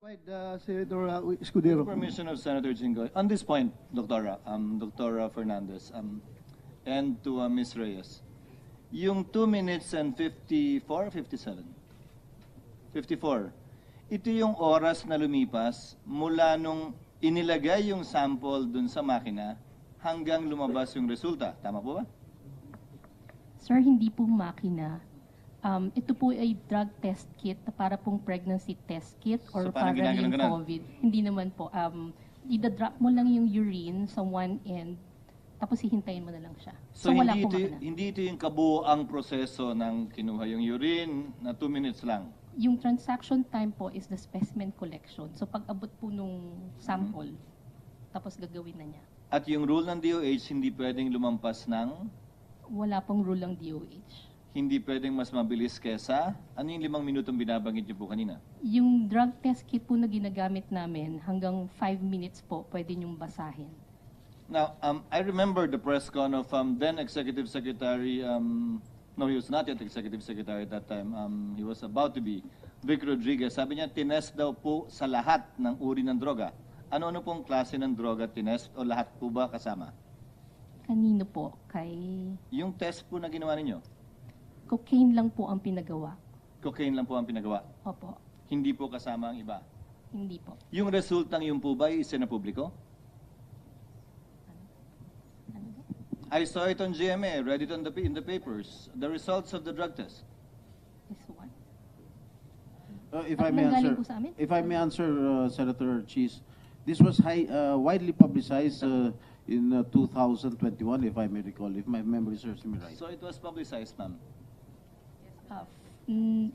Senator Escudero. Permission of Senator Jinggoy. On this point, Dr. Fernandez, and to Ms. Reyes, yung 2 minutes and 54, 57? 54. Ito yung oras na lumipas mula nung inilagay yung sample dun sa makina hanggang lumabas yung resulta. Tama po ba? Sir, hindi po makina. Ito po ay drug test kit na para pong pregnancy test kit or So, para parang yung ginaganon-ganon? COVID. Hindi naman po. Ida-drop mo lang yung urine sa one end, tapos hihintayin mo na lang siya. So, wala hindi, po ito, makina. hindi ito yung kabuoang proseso ng kinuha yung urine na 2 minutes lang. Yung transaction time po is the specimen collection. So pag abot po nung sample, tapos gagawin na niya. At yung rule ng DOH, hindi pwedeng lumampas ng, Wala pong rule ng DOH. hindi pwedeng mas mabilis kesa, ano yung 5 minutong binabanggit niyo po kanina? Yung drug test kit po na ginagamit namin, hanggang 5 minutes po, pwede niyong basahin. Now, I remember the press con of then Executive Secretary, no, he was not yet Executive Secretary at that time. He was about to be, Vic Rodriguez. Sabi niya, tinest daw po sa lahat ng uri ng droga. Ano-ano pong klase ng droga tinest o lahat po ba kasama? Kanino po? Kay Yung test po na ginawa ninyo, cocaine lang po ang pinagawa. cocaine lang po ang pinagawa. Opo, Hindi po kasama ang iba. hindi po. Yung resultang yun po ba isinapubliko? Ano po? I saw it on GMA, read it on in the papers. The results of the drug test. This one. If I may Nanggaling answer, po sa amin? if I may answer, Senator Cheese, this was widely publicized in 2021, if I may recall, if my memory serves me right. So it was publicized, ma'am.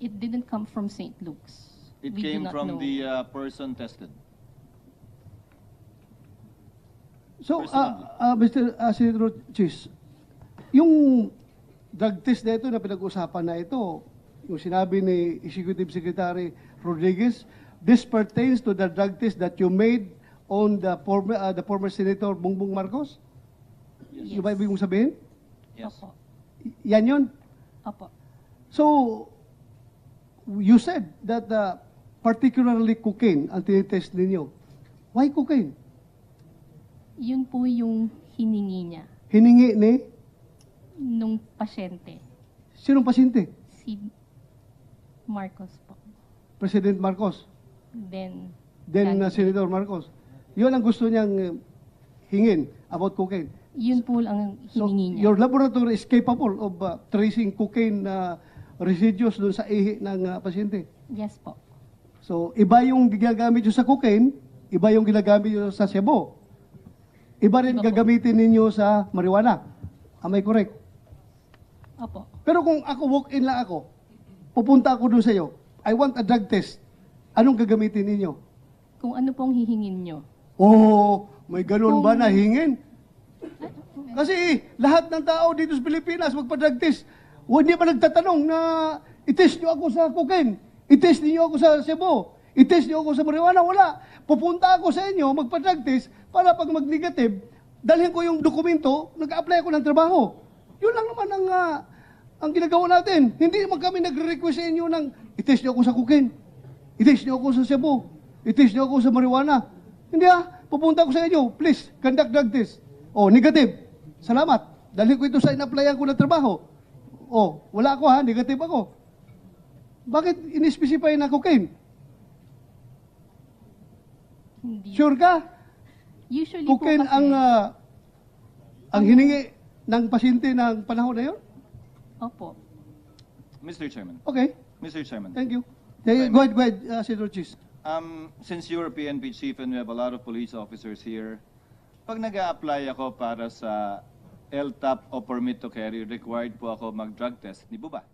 It didn't come from St. Luke's. It We do came not from know. the person tested. So, Mr. Senator Chis, yung drug test na ito na pinag-usapan na ito, yung sinabi ni Executive Secretary Rodriguez, this pertains to the drug test that you made on the former Senator Bongbong Marcos? Yes. Yung ba ibig mong sabihin? Yes. Opo. Yan yun? Opo. So, you said that particularly cocaine ang tinitest ninyo. Why cocaine? Yun po yung hiningi niya Hiningi ni nung pasyente. sinong pasyente? Si Marcos po. President Marcos. Then candidate. Senator Marcos. Yun ang gusto niyang hingin about cocaine. Yun po lang ang So, hiningi niya. your laboratory is capable of tracing cocaine residues doon sa ihi ng pasyente. Yes po. So, iba yung ginagamit nyo sa cocaine, iba yung ginagamit nyo sa sebo. Iba rin Iba po. gagamitin ninyo sa marijuana. Am I correct? Opo. Pero kung ako, walk-in lang ako, pupunta ako doon sa iyo, I want a drug test. Anong gagamitin ninyo? Kung ano pong hihingin nyo. Oh, may ganun ba Kung- na hingin? Kasi lahat ng tao dito sa Pilipinas magpa-drug test. Hindi pa nagtatanong na i-test nyo ako sa cocaine, i-test niyo ako sa sebo, i-test niyo ako sa marijuana. Wala. Pupunta ako sa inyo, magpa-drug test, para pag mag-negative, dalhin ko yung dokumento, nag-apply ako ng trabaho. Yun lang naman ang ginagawa natin. Hindi naman kami nagre-request sa inyo ng i-test niyo ako sa cocaine, i-test niyo ako sa sebo, i-test niyo ako sa marijuana. Hindi pupunta ako sa inyo, please, conduct drug test. Oh, negative. Salamat. Dalhin ko ito sa in-applyan ko ng trabaho. Oh, wala ako negative ako. Bakit in-specify na cocaine? Hindi. Sure ka? Usually Cocaine po kasi, ang hiningi ng pasyente ng panahon na yun? Opo. Mr. Chairman. Okay, Mr. Chairman. thank you. If I Go ahead, Senator Chis. Since you're a PNP chief and we have a lot of police officers here, pag nag-a-apply ako para sa LTAP o permit to carry, required po ako mag-drug test. Di po ba?